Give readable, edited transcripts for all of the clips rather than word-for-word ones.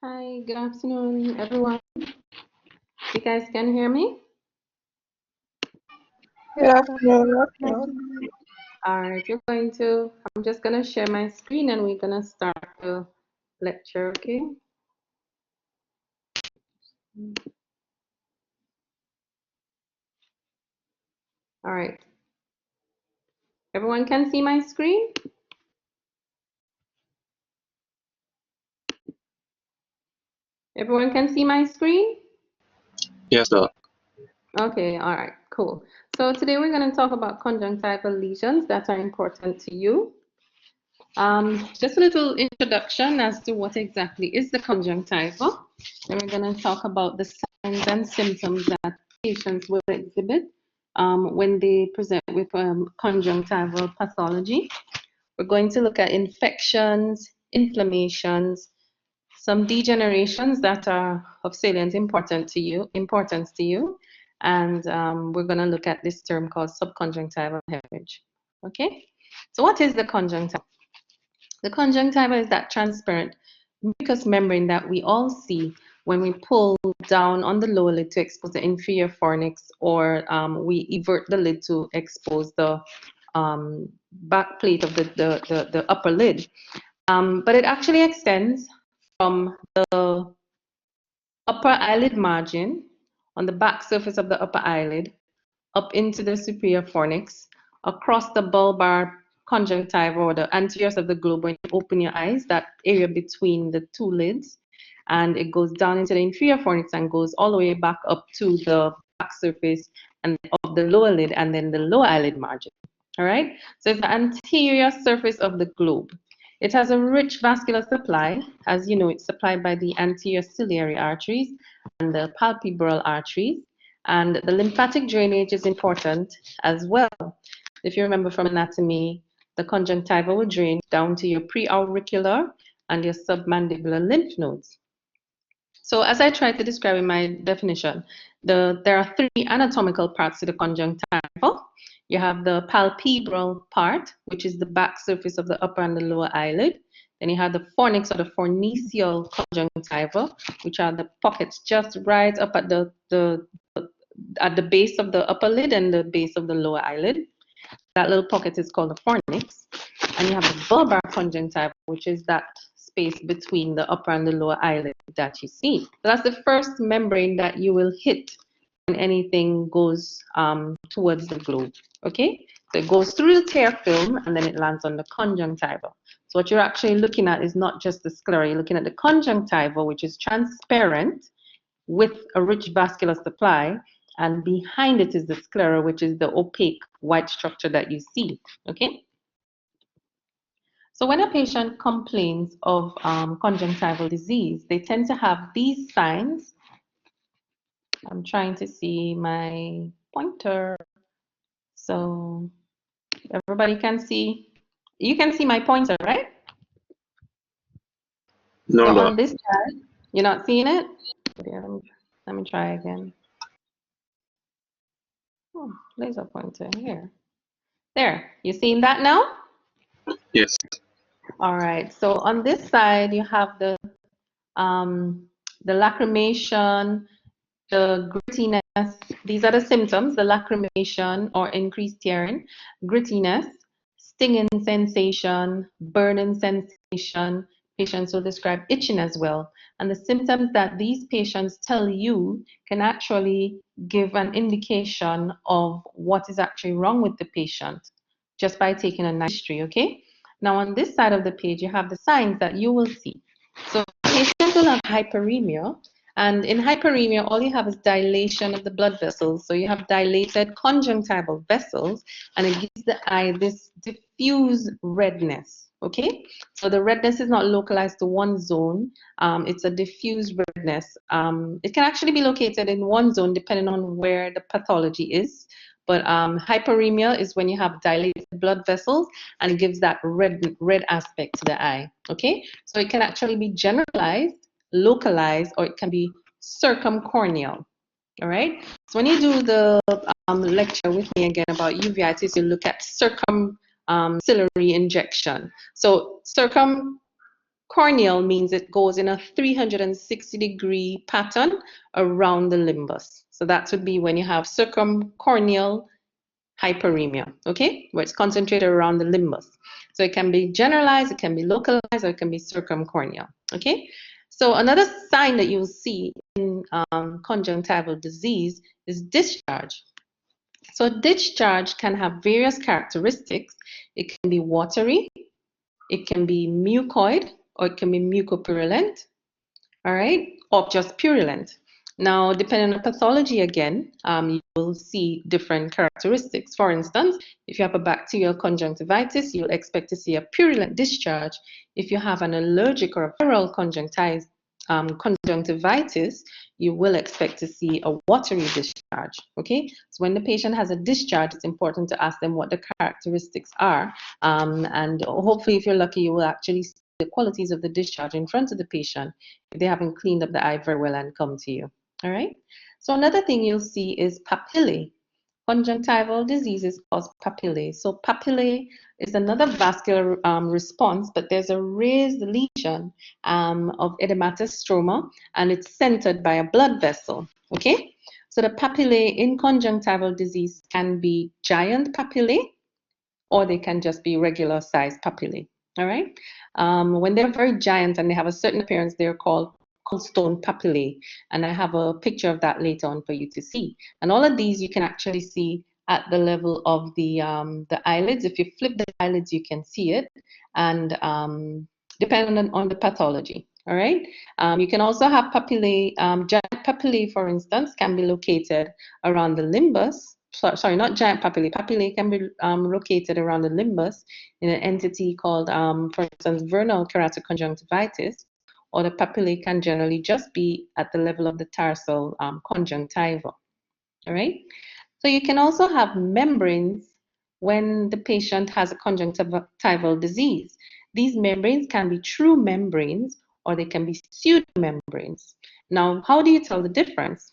Hi, good afternoon, everyone. You guys can hear me? Good afternoon. Good afternoon. All right, I'm just gonna share my screen and we're gonna start the lecture, okay? All right, everyone can see my screen? Everyone can see my screen? Yes, sir. Okay, all right, cool. So today we're gonna talk about conjunctival lesions that are important to you. Just a little introduction as to what exactly is the conjunctiva. Then we're going to talk about the signs and symptoms that patients will exhibit when they present with conjunctival pathology. We're going to look at infections, inflammations, some degenerations that are of salient importance to you, and we're going to look at this term called subconjunctival hemorrhage. Okay, so what is the conjunctiva? The conjunctiva is that transparent mucous membrane that we all see when we pull down on the lower lid to expose the inferior fornix, or we evert the lid to expose the back plate of the upper lid. But it actually extends from the upper eyelid margin on the back surface of the upper eyelid up into the superior fornix, across the bulbar conjunctiva or the anterior of the globe when you open your eyes, that area between the two lids, and it goes down into the inferior fornix and goes all the way back up to the back surface and of the lower lid and then the lower eyelid margin. All right, so it's the anterior surface of the globe. It has a rich vascular supply. As you know, it's supplied by the anterior ciliary arteries and the palpebral arteries. And the lymphatic drainage is important as well. If you remember from anatomy, the conjunctiva will drain down to your preauricular and your submandibular lymph nodes. So as I tried to describe in my definition, there are three anatomical parts to the conjunctiva. You have the palpebral part, which is the back surface of the upper and the lower eyelid. Then you have the fornix or the fornicial conjunctiva, which are the pockets just right up at the base of the upper lid and the base of the lower eyelid. That little pocket is called the fornix. And you have the bulbar conjunctiva, which is that space between the upper and the lower eyelid that you see. So that's the first membrane that you will hit when anything goes towards the globe. Okay? So it goes through the tear film and then it lands on the conjunctiva. So what you're actually looking at is not just the sclera, you're looking at the conjunctiva, which is transparent with a rich vascular supply, and behind it is the sclera, which is the opaque white structure that you see. Okay? So when a patient complains of conjunctival disease, they tend to have these signs. I'm trying to see my pointer. So everybody can see. You can see my pointer, right? No, So Lord. on this side, you're not seeing it? Yeah, let me try again. Oh, laser pointer here. There, you seeing that now? Yes. All right, so on this side, you have the lacrimation, the grittiness. These are the symptoms: the lacrimation or increased tearing, grittiness, stinging sensation, burning sensation. Patients will describe itching as well. And the symptoms that these patients tell you can actually give an indication of what is actually wrong with the patient just by taking a history, okay? Now on this side of the page, you have the signs that you will see. So patients will have hyperemia, and in hyperemia, all you have is dilation of the blood vessels. So you have dilated conjunctival vessels, and it gives the eye this diffuse redness. Okay, so the redness is not localized to one zone. It's a diffuse redness. It can actually be located in one zone depending on where the pathology is. But hyperemia is when you have dilated blood vessels, and it gives that red aspect to the eye. Okay, so it can actually be generalized, localized, or it can be circumcorneal. All right. So when you do the lecture with me again about uveitis, you look at circumciliary injection. So Corneal means it goes in a 360-degree pattern around the limbus. So that would be when you have circumcorneal hyperemia, okay, where it's concentrated around the limbus. So it can be generalized, it can be localized, or it can be circumcorneal, okay? So another sign that you'll see in conjunctival disease is discharge. So discharge can have various characteristics. It can be watery, it can be mucoid, or it can be mucopurulent, all right, or just purulent. Now, depending on pathology again, you will see different characteristics. For instance, if you have a bacterial conjunctivitis, you'll expect to see a purulent discharge. If you have an allergic or a viral conjunctivitis, you will expect to see a watery discharge, okay? So when the patient has a discharge, it's important to ask them what the characteristics are. And hopefully, if you're lucky, you will actually see the qualities of the discharge in front of the patient if they haven't cleaned up the eye very well and come to you, all right? So another thing you'll see is papillae. Conjunctival diseases cause papillae. So papillae is another vascular response, but there's a raised lesion of edematous stroma, and it's centered by a blood vessel, okay? So the papillae in conjunctival disease can be giant papillae, or they can just be regular sized papillae, all right? When they're very giant and they have a certain appearance, they're called stone papillae. And I have a picture of that later on for you to see. And all of these you can actually see at the level of the eyelids. If you flip the eyelids, you can see it. And depending on the pathology, all right? You can also have papillae, giant papillae, for instance, can be located around the limbus. Sorry, not giant papillae. Papillae can be located around the limbus in an entity called, for instance, vernal keratoconjunctivitis, or the papillae can generally just be at the level of the tarsal conjunctiva, all right? So you can also have membranes when the patient has a conjunctival disease. These membranes can be true membranes, or they can be pseudomembranes. Now, how do you tell the difference?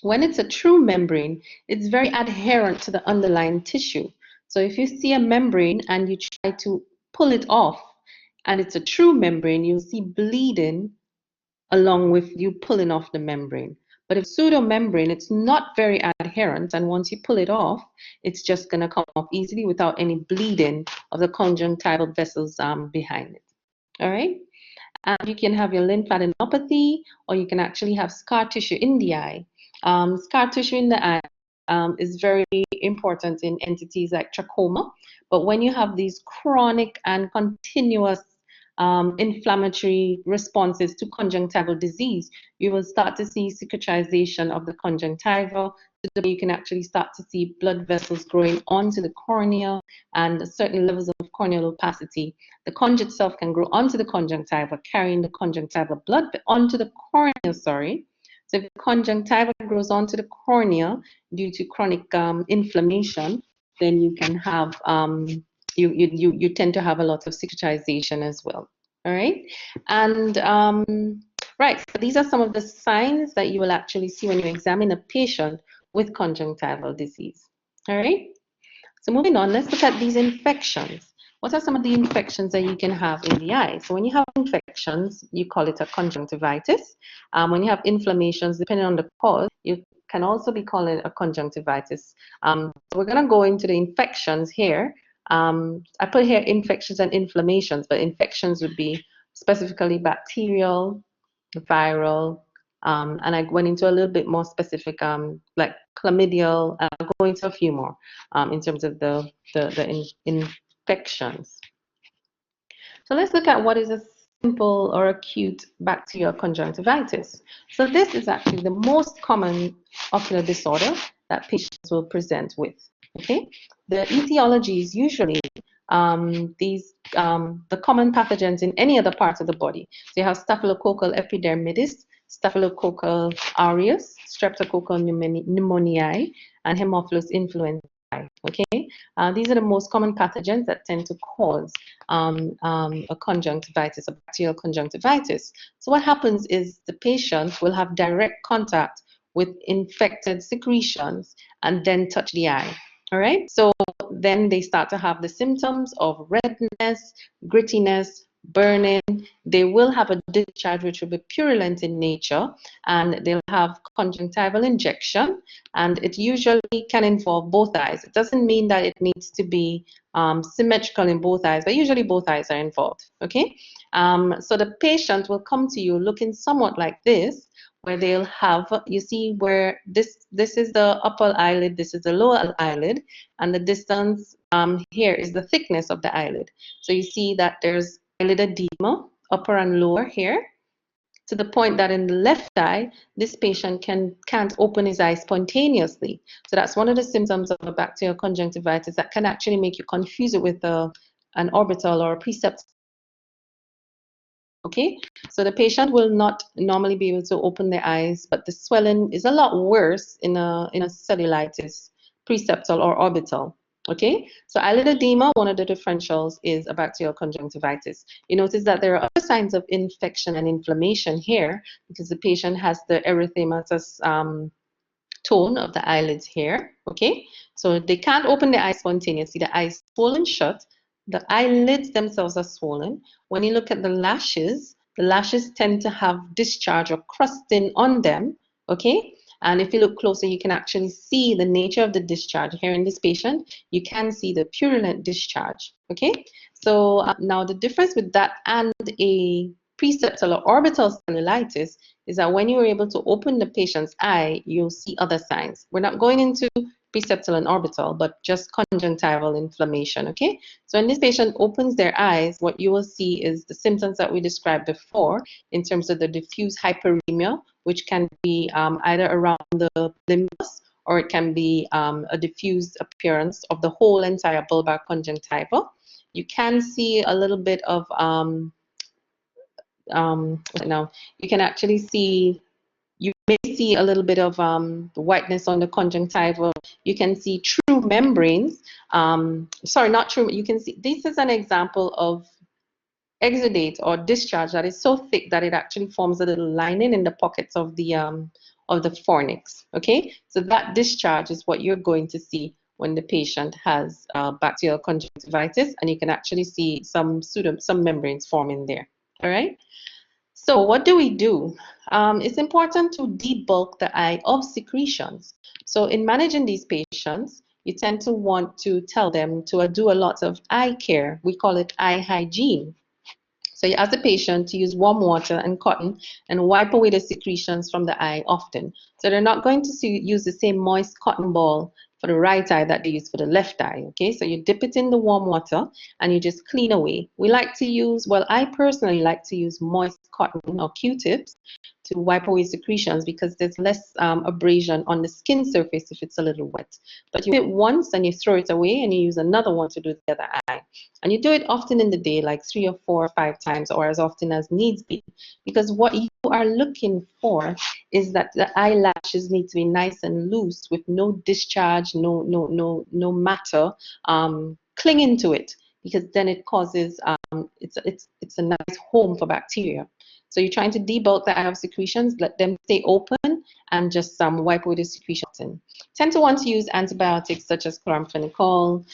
When it's a true membrane, it's very adherent to the underlying tissue. So if you see a membrane and you try to pull it off, and it's a true membrane, you'll see bleeding along with you pulling off the membrane. But if pseudomembrane, it's not very adherent, and once you pull it off, it's just going to come off easily without any bleeding of the conjunctival vessels behind it. All right? You can have your lymphadenopathy, or you can actually have scar tissue in the eye. Scar tissue in the eye is very important in entities like trachoma. But when you have these chronic and continuous inflammatory responses to conjunctival disease, you will start to see cicatrization of the conjunctiva. You can actually start to see blood vessels growing onto the cornea and certain levels of corneal opacity. The conj itself can grow onto the conjunctiva, carrying the conjunctival blood onto the cornea, sorry. So if the conjunctiva grows onto the cornea due to chronic inflammation, then you can have, you tend to have a lot of cicatrization as well, all right? And right, so these are some of the signs that you will actually see when you examine a patient with conjunctival disease, all right? So moving on, let's look at these infections. What are some of the infections that you can have in the eye? So when you have infections, you call it a conjunctivitis. When you have inflammations, depending on the cause, you can also be called a conjunctivitis. So we're going to go into the infections here. I put here infections and inflammations, but infections would be specifically bacterial, viral, and I went into a little bit more specific, like chlamydial. I'll go into a few more in terms of the infections. So let's look at what is a simple or acute bacterial conjunctivitis. So this is actually the most common ocular disorder that patients will present with. Okay, the etiology is usually the common pathogens in any other part of the body. So you have staphylococcal epidermidis, staphylococcal aureus, streptococcal pneumoniae, and Haemophilus influenzae. Okay, these are the most common pathogens that tend to cause a conjunctivitis, a bacterial conjunctivitis. So what happens is the patient will have direct contact with infected secretions and then touch the eye. All right, so then they start to have the symptoms of redness, grittiness, burning. They will have a discharge which will be purulent in nature, and they'll have conjunctival injection, and it usually can involve both eyes. It doesn't mean that it needs to be symmetrical in both eyes, but usually both eyes are involved, okay? So the patient will come to you looking somewhat like this, where they'll have, you see where this is the upper eyelid, this is the lower eyelid, and the distance here is the thickness of the eyelid. So you see that there's eyelid edema, upper and lower here, to the point that in the left eye, this patient can't open his eye spontaneously. So that's one of the symptoms of a bacterial conjunctivitis that can actually make you confuse it with an orbital or a preceptor. Okay, so the patient will not normally be able to open their eyes, but the swelling is a lot worse in a cellulitis, preceptal or orbital. Okay, so eyelid edema, one of the differentials is a bacterial conjunctivitis. You notice that there are other signs of infection and inflammation here because the patient has the erythematous tone of the eyelids here, okay? So they can't open the eyes spontaneously. The eyes swollen shut. The eyelids themselves are swollen. When you look at the lashes tend to have discharge or crusting on them, okay? And if you look closer, you can actually see the nature of the discharge. Here in this patient, you can see the purulent discharge, okay? So now the difference with that and a preceptal or orbital cellulitis is that when you're able to open the patient's eye, you'll see other signs. We're not going into preceptal and orbital, but just conjunctival inflammation, okay? So when this patient opens their eyes, what you will see is the symptoms that we described before in terms of the diffuse hyperemia, which can be either around the limbus or it can be a diffuse appearance of the whole entire bulbar conjunctiva. You can see a little bit of now you can actually see, you may see a little bit of whiteness on the conjunctiva. You can see true membranes. Sorry, not true. You can see, this is an example of exudate or discharge that is so thick that it actually forms a little lining in the pockets of the fornix. Okay, so that discharge is what you're going to see when the patient has bacterial conjunctivitis, and you can actually see some membranes forming there. All right. So what do we do? It's important to debulk the eye of secretions. So in managing these patients, you tend to want to tell them to do a lot of eye care. We call it eye hygiene. So you ask the patient to use warm water and cotton and wipe away the secretions from the eye often. So they're not going to use the same moist cotton ball for the right eye that they use for the left eye, okay? So you dip it in the warm water and you just clean away. We like to use, well, I personally like to use moist cotton or Q-tips to wipe away secretions because there's less abrasion on the skin surface if it's a little wet. But you do it once and you throw it away and you use another one to do the other eye. And you do it often in the day, like 3 or 4 or 5 times, or as often as needs be. Because what you are looking for is that the eyelashes need to be nice and loose with no discharge, no matter clinging to it, because then it causes it's a nice home for bacteria. So you're trying to debulk the eye of secretions, let them stay open, and just wipe away the secretions. Tend to want to use antibiotics such as chloramphenicol,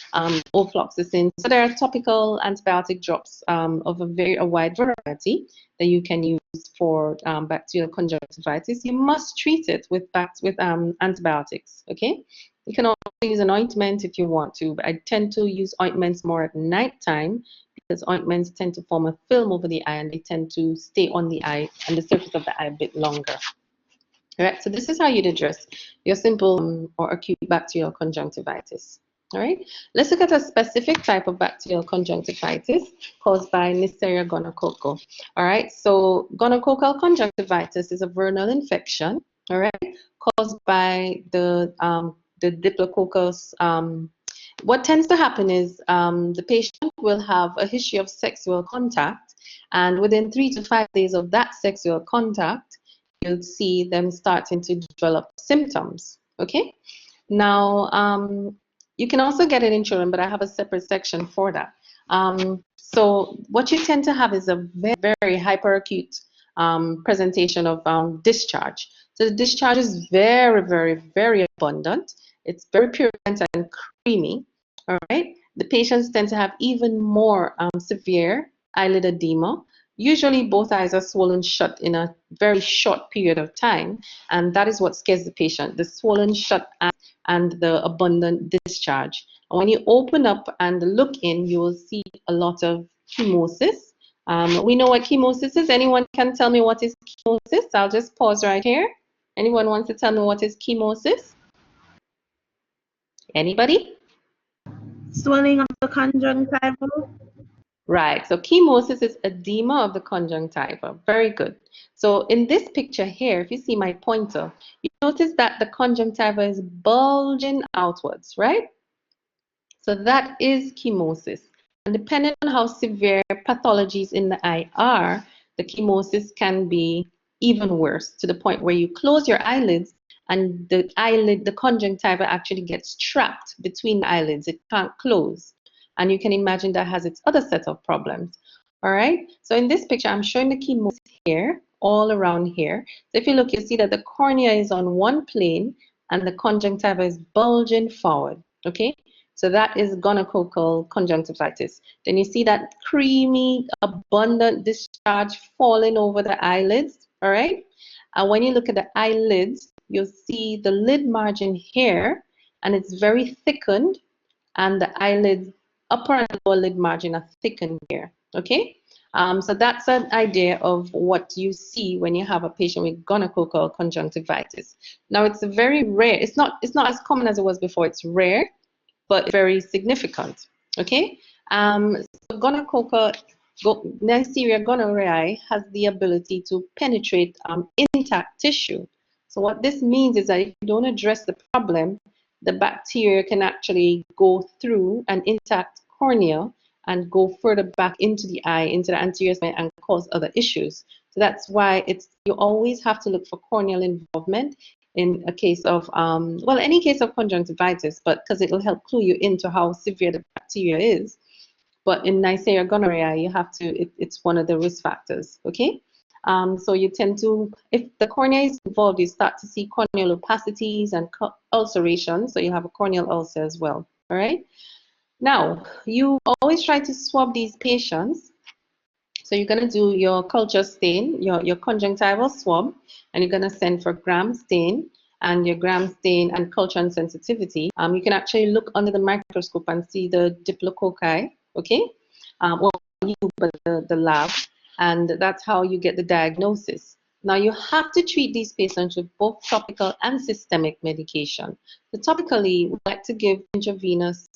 ofloxacin. So there are topical antibiotic drops of a wide variety that you can use for bacterial conjunctivitis. You must treat it with antibiotics, okay? You can also use an ointment if you want to, but I tend to use ointments more at nighttime because ointments tend to form a film over the eye and they tend to stay on the eye and the surface of the eye a bit longer. All right, so this is how you'd address your simple or acute bacterial conjunctivitis. All right, let's look at a specific type of bacterial conjunctivitis caused by Neisseria gonococcus. All right, so gonococcal conjunctivitis is a vernal infection, all right, caused by the Diplococcus. What tends to happen is the patient will have a history of sexual contact, and within 3 to 5 days of that sexual contact, you'll see them starting to develop symptoms, okay? Now, you can also get it in children, but I have a separate section for that. So what you tend to have is a very, very hyperacute presentation of discharge. So the discharge is very, very, very abundant. It's very purulent and creamy, all right? The patients tend to have even more severe eyelid edema. Usually both eyes are swollen shut in a very short period of time, and that is what scares the patient, the swollen shut eyes and the abundant discharge. And when you open up and look in, you will see a lot of chemosis. We know what chemosis is. Anyone can tell me what is chemosis? I'll just pause right here. Anyone wants to tell me what is chemosis? Anybody? Swelling of the conjunctival. Right, so chemosis is edema of the conjunctiva. Very good. So in this picture here, if you see my pointer, you notice that the conjunctiva is bulging outwards, right? So that is chemosis. And depending on how severe pathologies in the eye are, the chemosis can be even worse, to the point where you close your eyelids and the conjunctiva actually gets trapped between the eyelids. It can't close. And you can imagine that has its other set of problems. All right. So in this picture, I'm showing the chemosis here, all around here. So if you look, you see that the cornea is on one plane and the conjunctiva is bulging forward. Okay. So that is gonococcal conjunctivitis. Then you see that creamy, abundant discharge falling over the eyelids. All right. And when you look at the eyelids, you'll see the lid margin here, and it's very thickened, and the eyelids, upper and lower lid margin are thickened here. Okay. So that's an idea of what you see when you have a patient with gonococcal conjunctivitis. Now it's very rare. It's not as common as it was before. It's rare, but very significant. Okay. So gonococcal Neisseria gonorrhoeae has the ability to penetrate intact tissue. So what this means is that if you don't address the problem, the bacteria can actually go through an intact cornea and go further back into the eye, into the anterior segment, and cause other issues. So that's why you always have to look for corneal involvement in a case of, well, any case of conjunctivitis, but because it'll help clue you into how severe the bacteria is. But in Neisseria gonorrhoeae, you have to, it's one of the risk factors, okay? So you tend to, if the cornea is involved, you start to see corneal opacities and ulceration, so you have a corneal ulcer as well, all right? Now, you always try to swab these patients. So you're going to do your culture stain, your conjunctival swab, and you're going to send for gram stain, and your gram stain and culture and sensitivity. You can actually look under the microscope and see the diplococci, okay? Well, you, but the lab, and that's how you get the diagnosis. Now you have to treat these patients with both topical and systemic medication. So topically, we like to give intravenous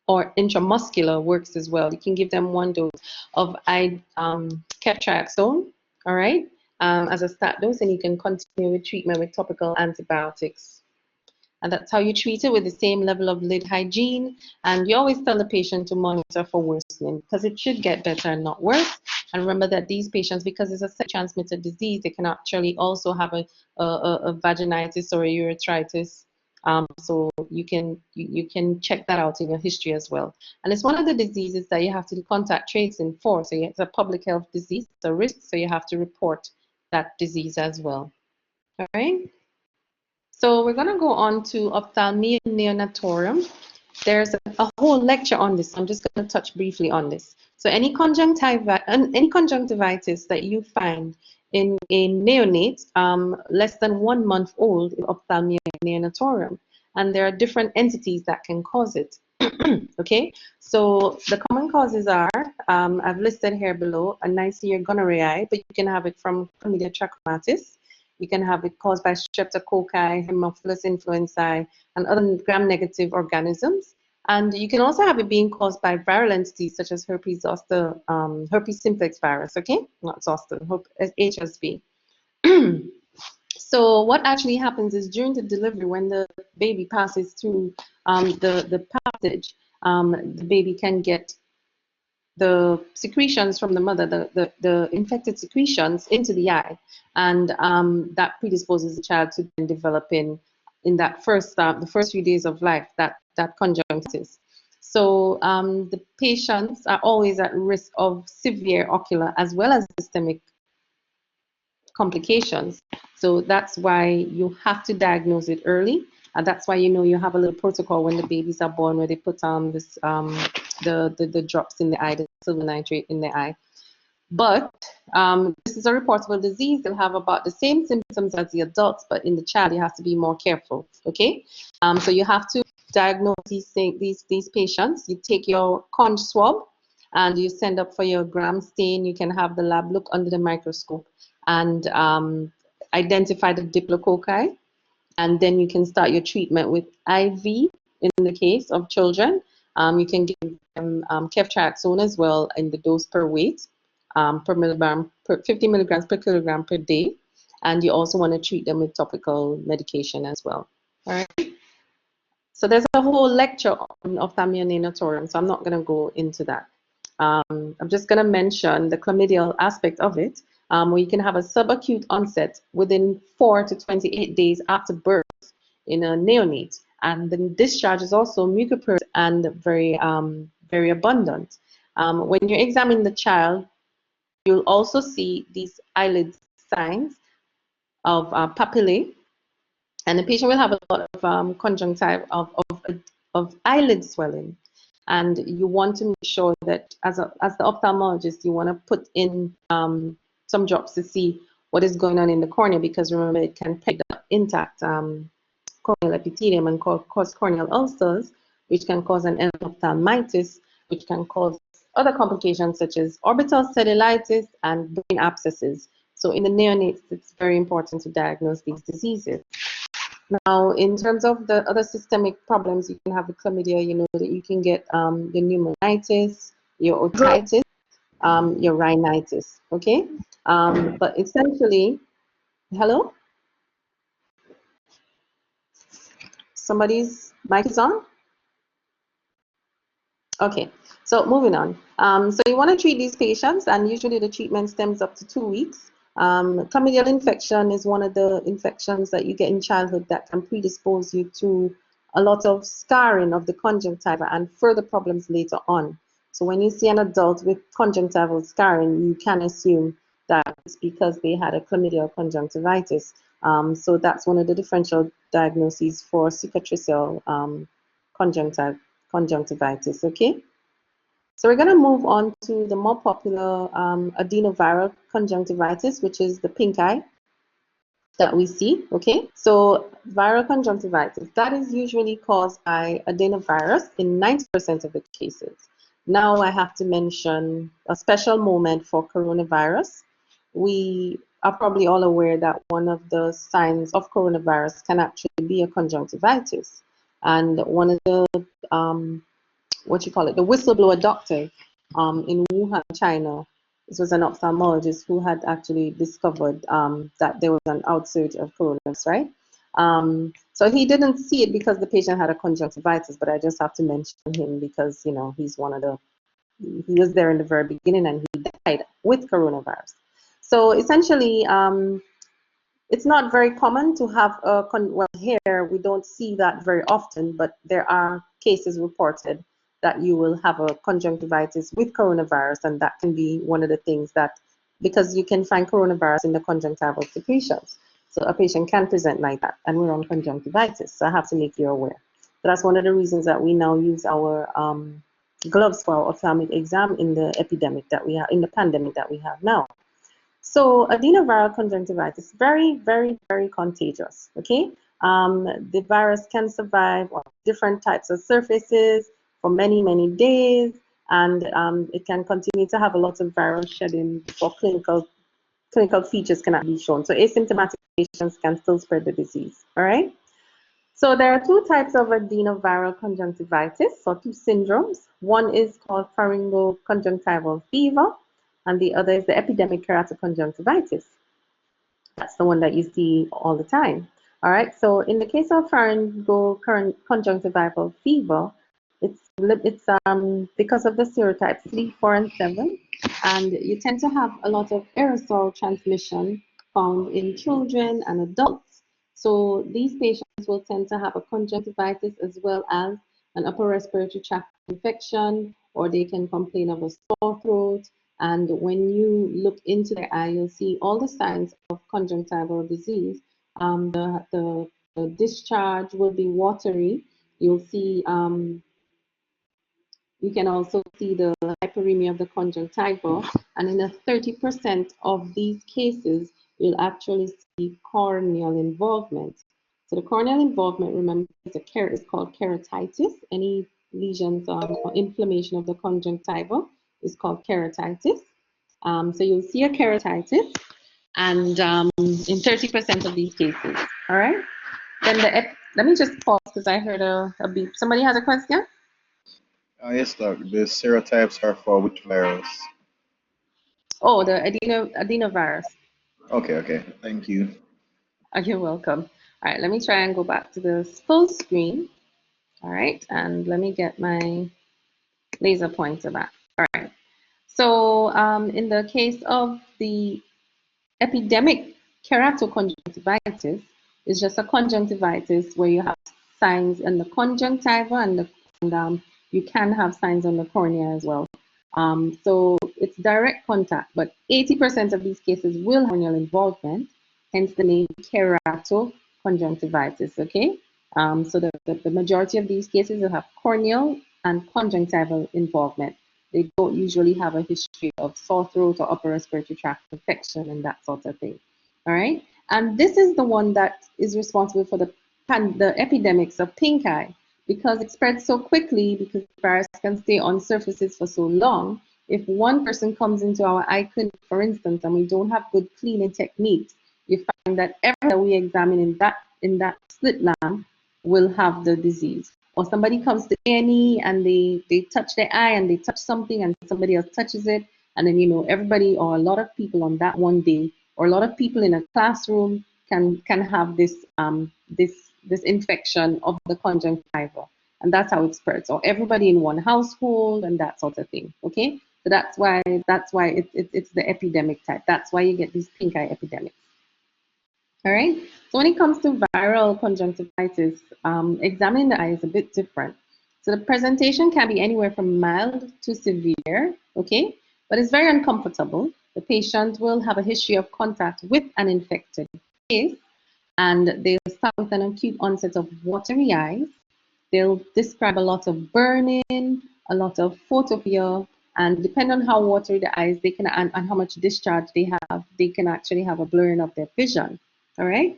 or intramuscular works as well. You can give them 1 dose of ceftriaxone, all right, as a start dose, and you can continue with treatment with topical antibiotics. And that's how you treat it, with the same level of lid hygiene. And you always tell the patient to monitor for worsening, because it should get better and not worse. And remember that these patients, because it's a sexually transmitted disease, they can actually also have a vaginitis or a urethritis. So you can check that out in your history as well. And it's one of the diseases that you have to do contact tracing for. So it's a public health disease, it's a risk, so you have to report that disease as well. All right. So we're going to go on to ophthalmia neonatorum. There's a whole lecture on this. I'm just going to touch briefly on this. So any conjunctivitis that you find in a neonate less than 1 month old is ophthalmia neonatorum. And there are different entities that can cause it. Okay, so the common causes are, I've listed here below, a Neisseria gonorrhoeae, but you can have it from Chlamydia trachomatis. You can have it caused by streptococci, Haemophilus influenzae, and other gram-negative organisms. And you can also have it being caused by viral entities such as herpes zoster, herpes simplex virus, okay? Not zoster, HSV. So what actually happens is during the delivery, when the baby passes through the passage, the baby can get the secretions from the mother, the infected secretions into the eye, and that predisposes the child to then develop in that the first few days of life, that conjunctivitis. So the patients are always at risk of severe ocular as well as systemic complications. So that's why you have to diagnose it early, and that's why you have a little protocol when the babies are born, where they put on this the drops in the eye, the silver nitrate in the eye. But this is a reportable disease. They'll have about the same symptoms as the adults, but in the child, you have to be more careful, okay? So you have to diagnose these patients. You take your conj swab and you send up for your gram stain. You can have the lab look under the microscope and identify the diplococci, and then you can start your treatment with IV in the case of children. You can give them ceftriaxone as well in the dose per weight, per milligram, 50 milligrams per kilogram per day. And you also want to treat them with topical medication as well. All right. So there's a whole lecture on ophthalmia neonatorium, so I'm not going to go into that. I'm just going to mention the chlamydial aspect of it, where you can have a subacute onset within 4 to 28 days after birth in a neonate. And the discharge is also mucopurulent and very, very abundant. When you examine the child, you'll also see these eyelid signs of papillae, and the patient will have a lot of conjunctival of eyelid swelling. And you want to make sure that as the ophthalmologist, you want to put in some drops to see what is going on in the cornea, because remember, it can penetrate the intact corneal epithelium and cause corneal ulcers, which can cause an endophthalmitis, which can cause other complications such as orbital cellulitis and brain abscesses. So in the neonates, it's very important to diagnose these diseases. Now, in terms of the other systemic problems, you can have the chlamydia, you know, that you can get your pneumonitis, your otitis, your rhinitis, okay? But essentially, hello? Somebody's mic is on? Okay, so moving on. So you want to treat these patients, and usually the treatment stems up to 2 weeks. Chlamydial infection is one of the infections that you get in childhood that can predispose you to a lot of scarring of the conjunctiva and further problems later on. So when you see an adult with conjunctival scarring, you can assume that it's because they had a chlamydial conjunctivitis. So that's one of the differential diagnoses for cicatricial conjunctivitis, okay? So we're going to move on to the more popular adenoviral conjunctivitis, which is the pink eye that we see, okay? So viral conjunctivitis, that is usually caused by adenovirus in 90% of the cases. Now I have to mention a special moment for coronavirus. We are probably all aware that one of the signs of coronavirus can actually be a conjunctivitis. And one of the the whistleblower doctor in Wuhan, China. This was an ophthalmologist who had actually discovered that there was an outsurge of coronavirus, right? So he didn't see it because the patient had a conjunctivitis, but I just have to mention him because, you know, he's one of the, he was there in the very beginning and he died with coronavirus. So essentially, it's not very common to have a, well, here we don't see that very often, but there are cases reported that you will have a conjunctivitis with coronavirus, and that can be one of the things that, because you can find coronavirus in the conjunctival secretions. So a patient can present like that, and we're on conjunctivitis, so I have to make you aware. So that's one of the reasons that we now use our gloves for our ophthalmic exam in the epidemic that we have, in the pandemic that we have now. So adenoviral conjunctivitis, very, very, very contagious, okay? The virus can survive on different types of surfaces for many, many days, and it can continue to have a lot of viral shedding before clinical features cannot be shown. So asymptomatic patients can still spread the disease, all right? So there are two types of adenoviral conjunctivitis, or two syndromes. One is called pharyngoconjunctival fever, and the other is the epidemic keratoconjunctivitis. That's the one that you see all the time. All right, so in the case of pharyngoconjunctival fever, it's because of the serotypes 3, 4, and 7, and you tend to have a lot of aerosol transmission found in children and adults. So these patients will tend to have a conjunctivitis as well as an upper respiratory tract infection, or they can complain of a sore throat. And when you look into their eye, you'll see all the signs of conjunctival disease. The discharge will be watery. You'll see You can also see the hyperemia of the conjunctiva, and in a 30% of these cases, you'll actually see corneal involvement. So the corneal involvement, remember, is called keratitis. Any lesions or inflammation of the conjunctiva is called keratitis. So you'll see a keratitis, and in 30% of these cases, all right? Then let me just pause because I heard a beep. Somebody has a question? Yes, doc. The serotypes are for which virus? Oh, the adenovirus. Okay, okay. Thank you. Oh, you're welcome. All right, let me try and go back to the full screen. All right, and let me get my laser pointer back. All right. So in the case of the epidemic keratoconjunctivitis, it's just a conjunctivitis where you have signs in the conjunctiva and you can have signs on the cornea as well. So it's direct contact, but 80% of these cases will have corneal involvement, hence the name keratoconjunctivitis, okay? So the majority of these cases will have corneal and conjunctival involvement. They don't usually have a history of sore throat or upper respiratory tract infection and that sort of thing. All right. And this is the one that is responsible for the epidemics of pink eye because it spreads so quickly because the virus can stay on surfaces for so long. If one person comes into our eye clinic, for instance, and we don't have good cleaning techniques, you find that everyone that we examine in that slit lamp will have the disease. Or somebody comes to A&E and they touch their eye and they touch something and somebody else touches it, and then everybody or a lot of people on that one day or a lot of people in a classroom can have this infection of the conjunctiva, and that's how it spreads. Or everybody in one household and that sort of thing. Okay, so that's why it's the epidemic type. That's why you get these pink eye epidemics. All right. So when it comes to viral conjunctivitis, examining the eye is a bit different. So the presentation can be anywhere from mild to severe, okay? But it's very uncomfortable. The patient will have a history of contact with an infected face, and they'll start with an acute onset of watery eyes. They'll describe a lot of burning, a lot of photopia, and depending on how watery the eyes, they can and how much discharge they have, they can actually have a blurring of their vision. All right.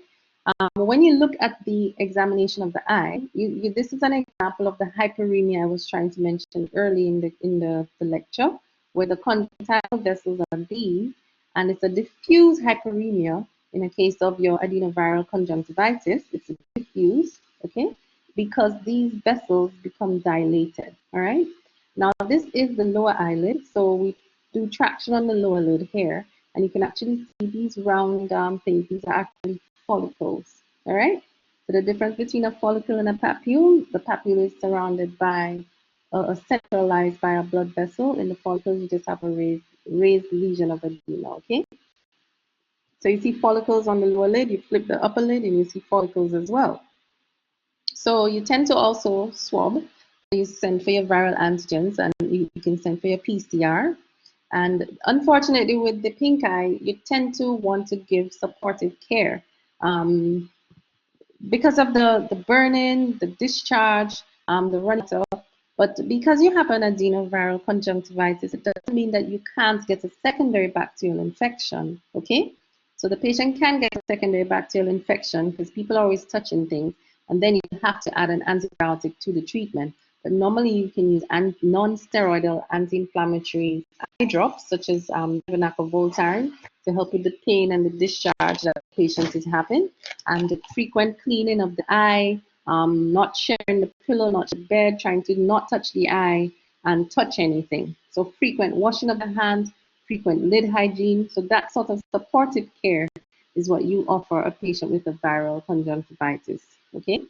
When you look at the examination of the eye, this is an example of the hyperemia I was trying to mention early in the lecture, where the conjunctival vessels are these, and it's a diffuse hyperemia. In a case of your adenoviral conjunctivitis, it's diffuse, okay, because these vessels become dilated. All right. Now this is the lower eyelid, so we do traction on the lower lid here, and you can actually see these round things. These are actually follicles. All right. So the difference between a follicle and a papule, the papule is surrounded by centralized by a blood vessel. In the follicles, you just have a raised lesion of edema. Okay. So you see follicles on the lower lid. You flip the upper lid, and you see follicles as well. So you tend to also swab. You send for your viral antigens, and you can send for your PCR. And unfortunately, with the pink eye, you tend to want to give supportive care because of the burning, the discharge, the running off. But because you have an adenoviral conjunctivitis, it doesn't mean that you can't get a secondary bacterial infection, okay? So the patient can get a secondary bacterial infection because people are always touching things, and then you have to add an antibiotic to the treatment. But normally you can use non-steroidal anti-inflammatory eye drops, such as Voltaren, to help with the pain and the discharge that the patient is having, and the frequent cleaning of the eye, not sharing the pillow, not the bed, trying to not touch the eye and touch anything. So frequent washing of the hands, frequent lid hygiene. So that sort of supportive care is what you offer a patient with a viral conjunctivitis, okay?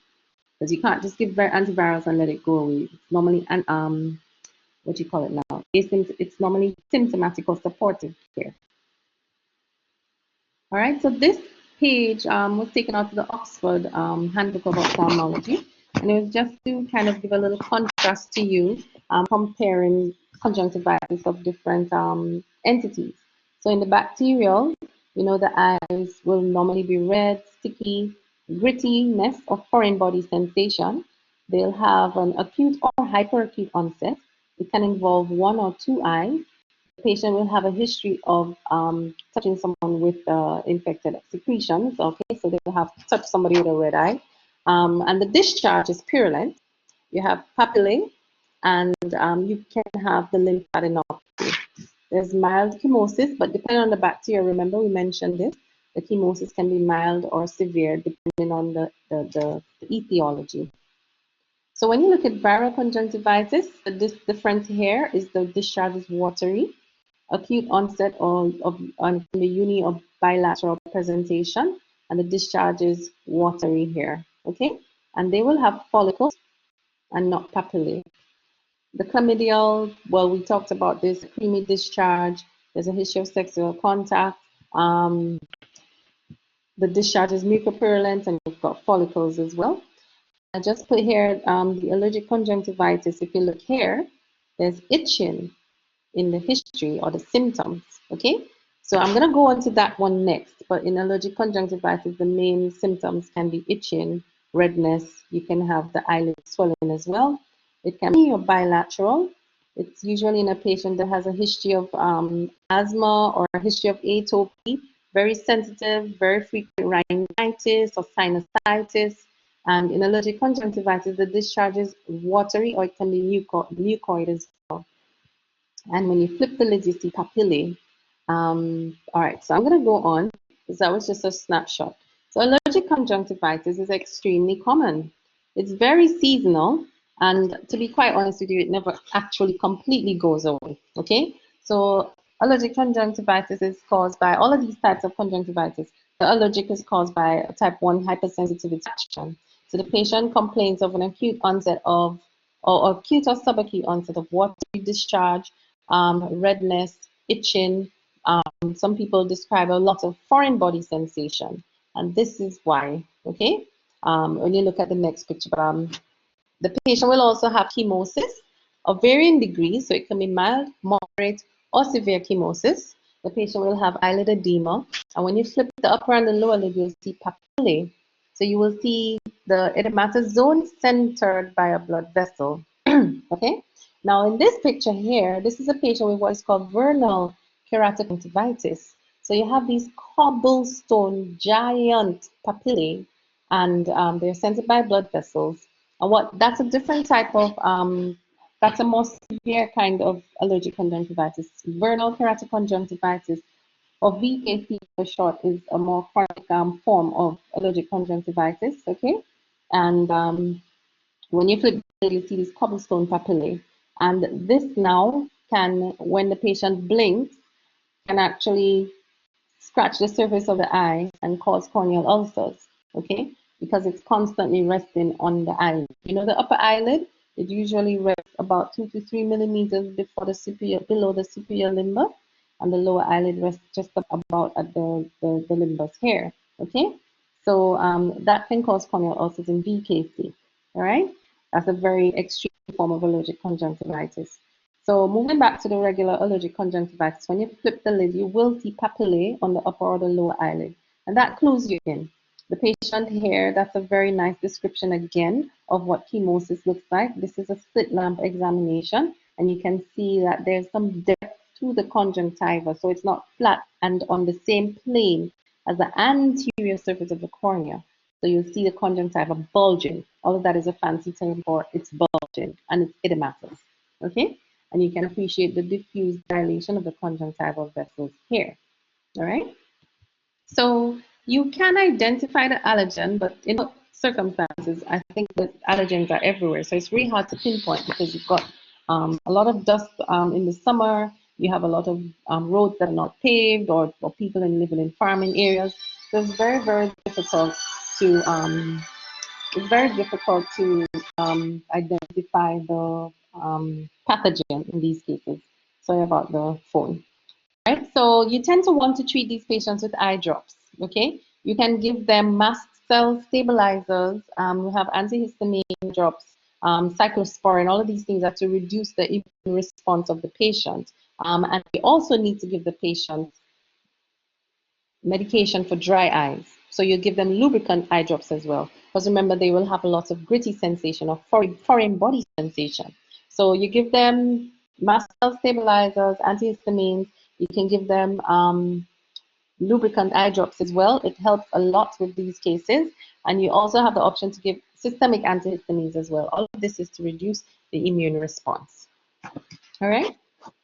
Because you can't just give antivirals and let it go away. It's normally, what do you call it now? It's normally symptomatic or supportive care. All right, so this page was taken out of the Oxford Handbook of Ophthalmology, and it was just to kind of give a little contrast to you, comparing conjunctivitis of different entities. So in the bacterial, the eyes will normally be red, sticky, grittiness or foreign body sensation. They'll have an acute or hyperacute onset. It can involve one or two eyes. The patient will have a history of touching someone with infected secretions. Okay, so they will have touched somebody with a red eye. And the discharge is purulent. You have papillae, and you can have the lymphadenopathy. There's mild chemosis, but depending on the bacteria, remember we mentioned this, the chemosis can be mild or severe depending on the etiology. So when you look at viral conjunctivitis, this difference here is the discharge is watery, acute onset of on the uni or bilateral presentation, and the discharge is watery here, okay? And they will have follicles and not papillae. The chlamydial, well, we talked about this, creamy discharge, there's a history of sexual contact, the discharge is mucopurulent, and you've got follicles as well. I just put here the allergic conjunctivitis. If you look here, there's itching in the history or the symptoms, okay? So I'm gonna go on to that one next, but in allergic conjunctivitis, the main symptoms can be itching, redness, you can have the eyelid swelling as well. It can be bilateral. It's usually in a patient that has a history of asthma or a history of atopy, very sensitive, very frequent rhinitis or sinusitis. And in allergic conjunctivitis, the discharge is watery or it can be mucoid as well. And when you flip the lid, you see papillae. All right, so I'm going to go on because that was just a snapshot. So allergic conjunctivitis is extremely common. It's very seasonal, and to be quite honest with you, it never actually completely goes away, okay? So allergic conjunctivitis is caused by all of these types of conjunctivitis. The allergic is caused by a type 1 hypersensitivity action. So the patient complains of an acute onset of, or acute or subacute onset of watery discharge, redness, itching. Some people describe a lot of foreign body sensation, and this is why, okay? When you look at the next picture, the patient will also have chemosis of varying degrees, so it can be mild, moderate, or severe chemosis. The patient will have eyelid edema, and when you flip the upper and the lower lid, you'll see papillae. So you will see the edematous zone centered by a blood vessel, okay? Now in this picture here, this is a patient with what is called vernal keratoconjunctivitis. So you have these cobblestone giant papillae, and they're centered by blood vessels. And that's a different type of, that's a more severe kind of allergic conjunctivitis. Vernal keratoconjunctivitis, or VKC for short, is a more chronic form of allergic conjunctivitis, okay? And when you flip, you see these cobblestone papillae. And this now can, when the patient blinks, can actually scratch the surface of the eye and cause corneal ulcers, okay? Because it's constantly resting on the eyelid. You know, the upper eyelid, it usually rests about 2 to 3 millimeters before the below the superior limbus, and the lower eyelid rests just about at the limbus here, okay? So that can cause corneal ulcers in VKC, all right? That's a very extreme form of allergic conjunctivitis. So moving back to the regular allergic conjunctivitis, when you flip the lid, you will see papillae on the upper or the lower eyelid, and that clues you in. The patient here, that's a very nice description again of what chemosis looks like. This is a slit lamp examination, and you can see that there's some depth to the conjunctiva, so it's not flat and on the same plane as the anterior surface of the cornea. So you'll see the conjunctiva bulging. All of that is a fancy term for it's bulging, and it's edematous, okay? And you can appreciate the diffuse dilation of the conjunctival vessels here, all right? So you can identify the allergen, but in circumstances, I think that allergens are everywhere. So it's really hard to pinpoint because you've got a lot of dust in the summer, you have a lot of roads that are not paved, or people living in farming areas. So it's very, very difficult to identify the pathogen in these cases. Sorry about the phone. Right, so you tend to want to treat these patients with eye drops, okay? You can give them mast cell stabilizers. We have antihistamine drops, cyclosporin, all of these things are to reduce the immune response of the patient. And we also need to give the patient medication for dry eyes. So you give them lubricant eye drops as well. Because remember, they will have a lot of gritty sensation or foreign body sensation. So you give them mast cell stabilizers, antihistamines. You can give them lubricant eye drops as well. It helps a lot with these cases. And you also have the option to give systemic antihistamines as well. All of this is to reduce the immune response. All right.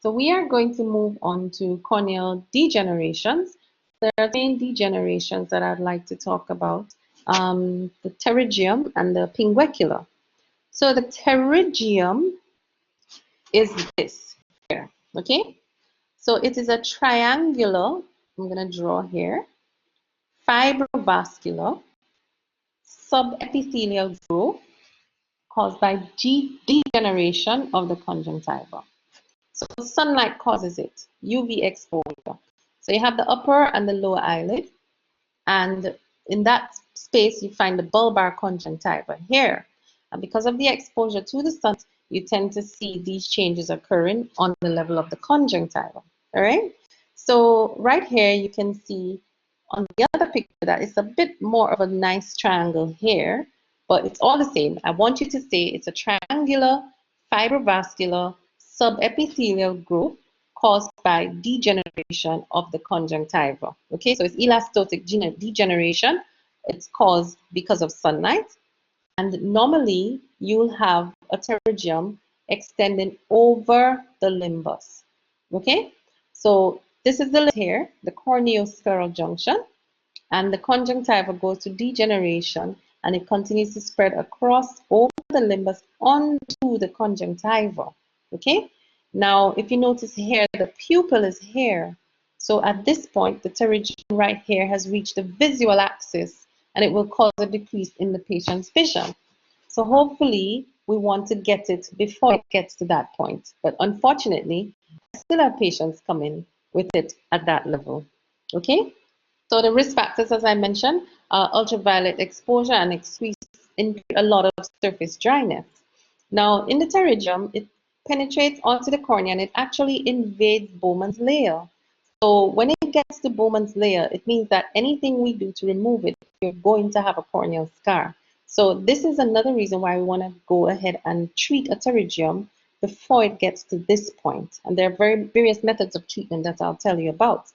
So we are going to move on to corneal degenerations. There are main degenerations that I'd like to talk about. The pterygium and the pinguecula. So the pterygium is this here, okay? So it is a triangular, I'm going to draw here, fibrovascular subepithelial growth caused by degeneration of the conjunctiva. So sunlight causes it, UV exposure. So you have the upper and the lower eyelid, and in that space you find the bulbar conjunctiva here. And because of the exposure to the sun, you tend to see these changes occurring on the level of the conjunctiva. All right. So right here you can see on the other picture that it's a bit more of a nice triangle here, but it's all the same. I want you to say it's a triangular fibrovascular subepithelial growth caused by degeneration of the conjunctiva. Okay, so it's elastotic degeneration. It's caused because of sunlight. And normally you'll have a pterygium extending over the limbus. Okay, so this is the lid here, the corneoscleral junction, and the conjunctiva goes to degeneration and it continues to spread across over the limbus onto the conjunctiva. Okay, now if you notice here, the pupil is here. So at this point, the pterygium right here has reached the visual axis and it will cause a decrease in the patient's vision. So hopefully we want to get it before it gets to that point. But unfortunately, I still have patients come in with it at that level. Okay? So the risk factors, as I mentioned, are ultraviolet exposure and a lot of surface dryness. Now, in the pterygium, it penetrates onto the cornea and it actually invades Bowman's layer. So when it gets to Bowman's layer, it means that anything we do to remove it, you're going to have a corneal scar. So this is another reason why we want to go ahead and treat a pterygium before it gets to this point. And there are various methods of treatment that I'll tell you about.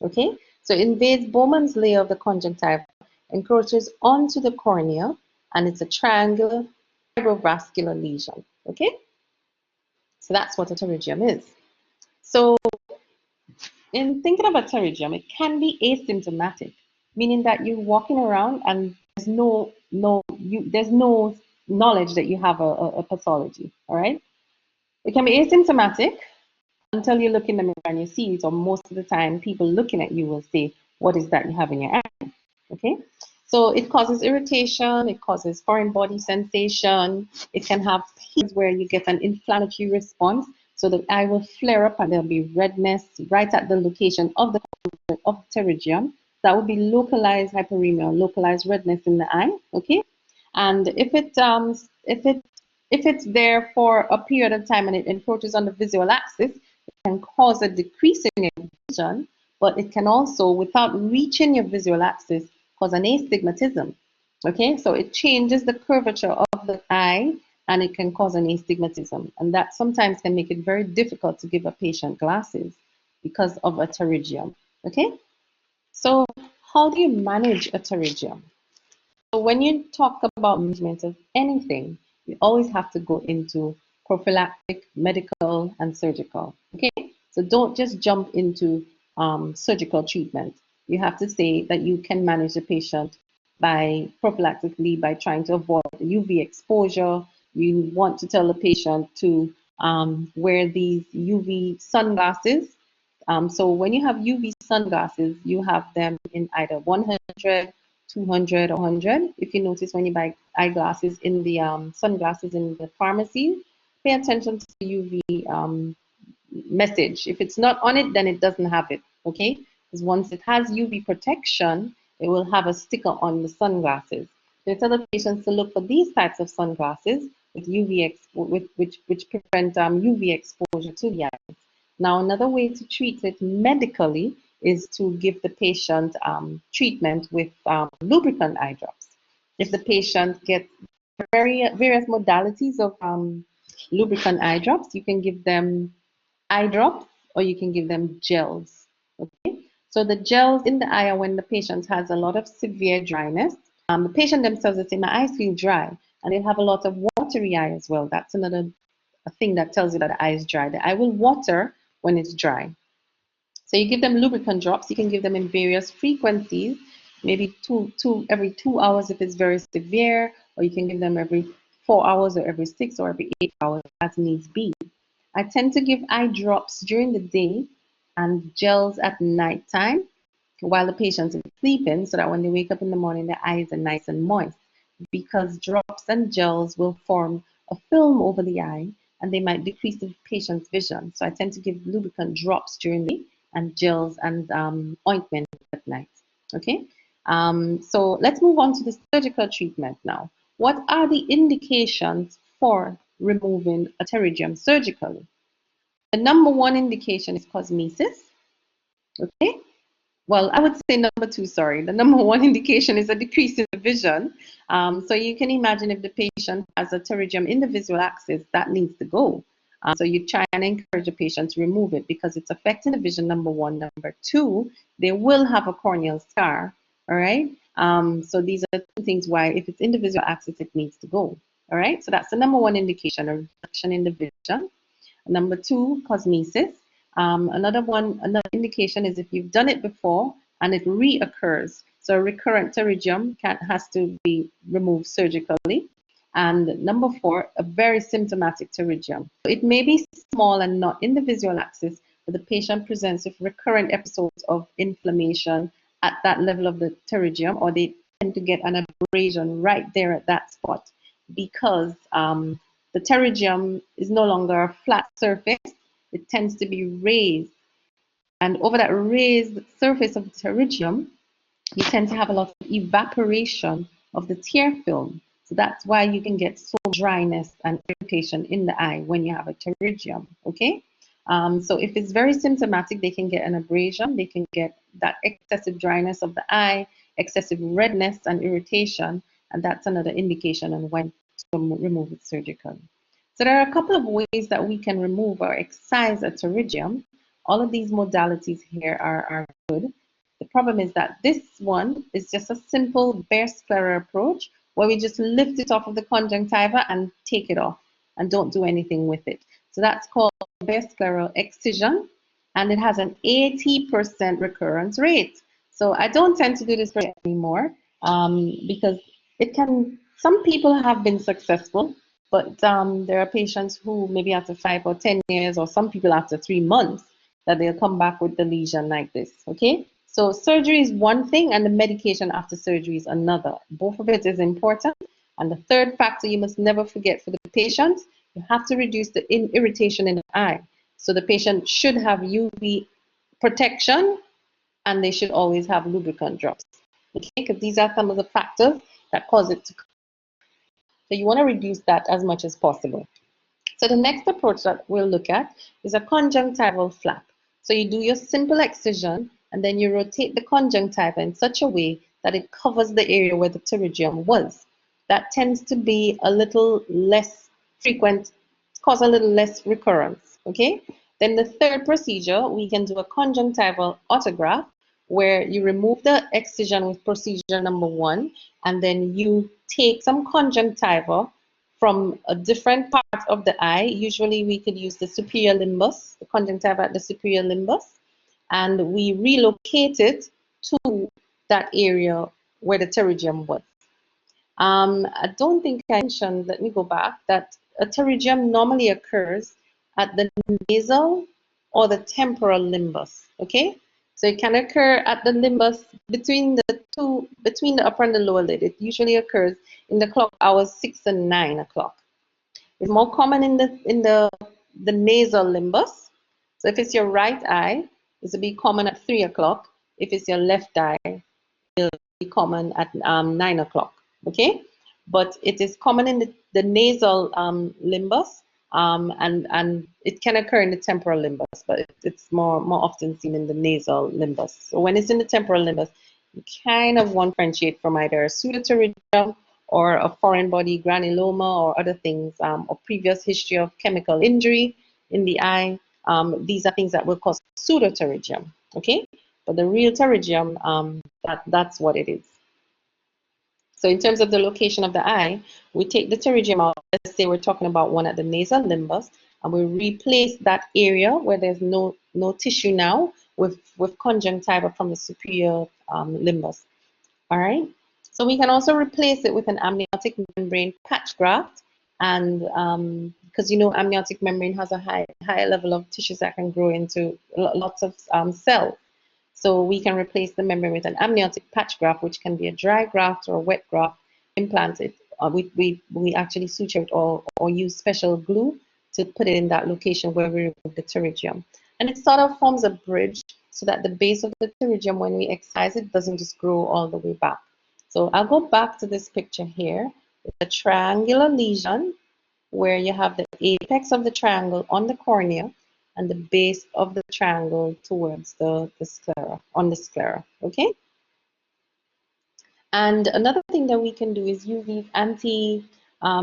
Okay, so it invades Bowman's layer of the conjunctiva, encroaches onto the cornea, and it's a triangular fibrovascular lesion. Okay, so that's what a pterygium is. So in thinking about pterygium, it can be asymptomatic, meaning that you're walking around and there's no knowledge that you have a pathology. All right, it can be asymptomatic until you look in the mirror and you see it, or most of the time people looking at you will say, what is that you have in your eye? Okay, so it causes irritation, it causes foreign body sensation, it can have pains where you get an inflammatory response, so the eye will flare up and there'll be redness right at the location of the pterygium. That would be localized hyperemia, localized redness in the eye. Okay, and if it's there for a period of time and it encroaches on the visual axis, it can cause a decrease in your vision, but it can also, without reaching your visual axis, cause an astigmatism. Okay, so it changes the curvature of the eye and it can cause an astigmatism. And that sometimes can make it very difficult to give a patient glasses because of a pterygium. Okay, so how do you manage a pterygium? So when you talk about management of anything, you always have to go into prophylactic, medical, and surgical. Okay, so don't just jump into surgical treatment. You have to say that you can manage the patient by prophylactically by trying to avoid UV exposure. You want to tell the patient to wear these UV sunglasses. So when you have UV sunglasses, you have them in either 100, 200 or 100. If you notice when you buy eyeglasses in the sunglasses in the pharmacy, pay attention to the UV message. If it's not on it, then it doesn't have it, okay? Because once it has UV protection, it will have a sticker on the sunglasses. So I tell the patients to look for these types of sunglasses with which prevent UV exposure to the eyes. Now, another way to treat it medically is to give the patient treatment with lubricant eye drops. If the patient gets various modalities of lubricant eye drops, you can give them eye drops, or you can give them gels. Okay, so the gels in the eye are when the patient has a lot of severe dryness. The patient themselves will say, my eyes feel dry, and they'll have a lot of watery eye as well. That's another thing that tells you that the eye is dry. The eye will water when it's dry. So you give them lubricant drops. You can give them in various frequencies, maybe every 2 hours if it's very severe, or you can give them every 4 hours, or every 6, or every 8 hours as needs be. I tend to give eye drops during the day and gels at nighttime while the patient is sleeping, so that when they wake up in the morning, their eyes are nice and moist, because drops and gels will form a film over the eye and they might decrease the patient's vision. So I tend to give lubricant drops during the day and gels and ointment at night. Okay, so let's move on to the surgical treatment now. What are the indications for removing a pterygium surgically? The number one indication is cosmesis. Okay, well, I would say number two, sorry. The number one indication is a decrease in the vision. So you can imagine if the patient has a pterygium in the visual axis, that needs to go. So you try and encourage the patient to remove it because it's affecting the vision, number one. Number two, they will have a corneal scar, all right? So these are two things why if it's in the visual axis, it needs to go, all right? So that's the number one indication, a reduction in the vision. Number two, cosmesis. Another indication is if you've done it before and it reoccurs. So a recurrent pterygium has to be removed surgically. And number four, a very symptomatic pterygium. It may be small and not in the visual axis, but the patient presents with recurrent episodes of inflammation at that level of the pterygium, or they tend to get an abrasion right there at that spot because the pterygium is no longer a flat surface. It tends to be raised. And over that raised surface of the pterygium, you tend to have a lot of evaporation of the tear film. So that's why you can get so dryness and irritation in the eye when you have a pterygium, okay? So if it's very symptomatic, they can get an abrasion, they can get that excessive dryness of the eye, excessive redness and irritation, and that's another indication on when to remove it surgically. So there are a couple of ways that we can remove or excise a pterygium. All of these modalities here are good. The problem is that this one is just a simple bare sclera approach where we just lift it off of the conjunctiva and take it off and don't do anything with it. So that's called bare scleral excision, and it has an 80% recurrence rate. So I don't tend to do this anymore because some people have been successful, but there are patients who maybe after 5 or 10 years, or some people after 3 months, that they'll come back with the lesion like this, okay? So surgery is one thing and the medication after surgery is another. Both of it is important. And the third factor you must never forget for the patient, you have to reduce the irritation in the eye. So the patient should have UV protection and they should always have lubricant drops, okay? Because these are some of the factors that cause it to come. So you want to reduce that as much as possible. So the next approach that we'll look at is a conjunctival flap. So you do your simple excision and then you rotate the conjunctiva in such a way that it covers the area where the pterygium was. That tends to be a little less frequent, cause a little less recurrence, okay? Then the third procedure, we can do a conjunctival autograft where you remove the excision with procedure number one, and then you take some conjunctiva from a different part of the eye. Usually we could use the superior limbus, the conjunctiva at the superior limbus, and we relocate it to that area where the pterygium was. I don't think I mentioned, let me go back, that a pterygium normally occurs at the nasal or the temporal limbus, okay? So it can occur at the limbus between the upper and the lower lid. It usually occurs in the clock hours 6 and 9 o'clock. It's more common in the nasal limbus. So if it's your right eye, this will be common at 3 o'clock. If it's your left eye, it'll be common at 9 o'clock, okay? But it is common in the nasal limbus, and it can occur in the temporal limbus, but it's more often seen in the nasal limbus. So when it's in the temporal limbus, you kind of want to differentiate from either a pseudopterygium or a foreign body granuloma or other things, or previous history of chemical injury in the eye. These are things that will cause pseudopterygium, okay? But the real pterygium, that's what it is. So in terms of the location of the eye, we take the pterygium out. Let's say we're talking about one at the nasal limbus, and we replace that area where there's no tissue now with conjunctiva from the superior limbus. All right. So we can also replace it with an amniotic membrane patch graft, and because amniotic membrane has a high level of tissues that can grow into lots of cells. So we can replace the membrane with an amniotic patch graft, which can be a dry graft or a wet graft implanted. We actually suture it or use special glue to put it in that location where we remove the pterygium. And it sort of forms a bridge so that the base of the pterygium, when we excise it, doesn't just grow all the way back. So I'll go back to this picture here. It's a triangular lesion where you have the apex of the triangle on the cornea and the base of the triangle towards the sclera, on the sclera, okay? And another thing that we can do is use these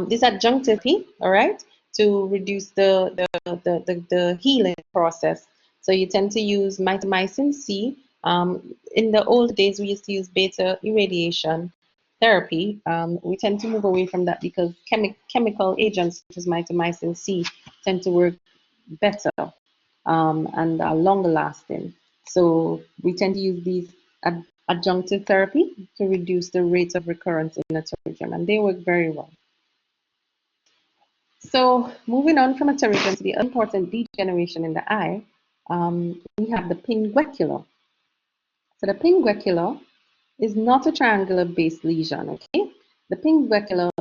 this adjunctive, all right, to reduce the healing process. So you tend to use mitomycin C. In the old days, we used to use beta irradiation therapy. We tend to move away from that because chemical agents such as mitomycin C tend to work better and are longer lasting. So we tend to use these adjunctive therapy to reduce the rate of recurrence in the pterygium, and they work very well. So moving on from a pterygium to the important degeneration in the eye, we have the pinguecular. So the pinguecular is not a triangular-based lesion, okay? The pinguecular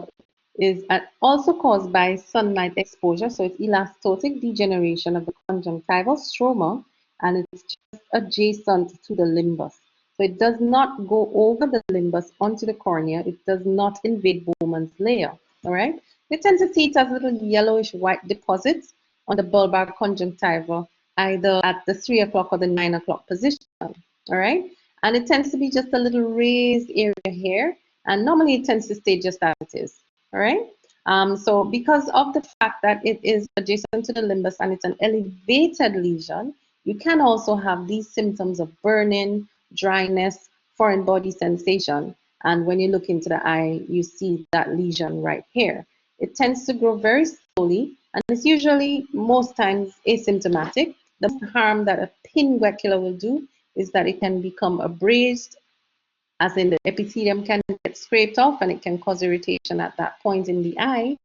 is also caused by sunlight exposure, so it's elastotic degeneration of the conjunctival stroma, and it's just adjacent to the limbus. So it does not go over the limbus onto the cornea. It does not invade Bowman's layer, all right? You tend to see it as little yellowish white deposits on the bulbar conjunctiva, either at the 3 o'clock or the 9 o'clock position, all right? And it tends to be just a little raised area here, and normally it tends to stay just as it is. All right. So because of the fact that it is adjacent to the limbus and it's an elevated lesion, you can also have these symptoms of burning, dryness, foreign body sensation. And when you look into the eye, you see that lesion right here. It tends to grow very slowly, and it's usually most times asymptomatic. The harm that a pinguecular will do is that it can become abrased, as in the epithelium can get scraped off and it can cause irritation at that point in the eye,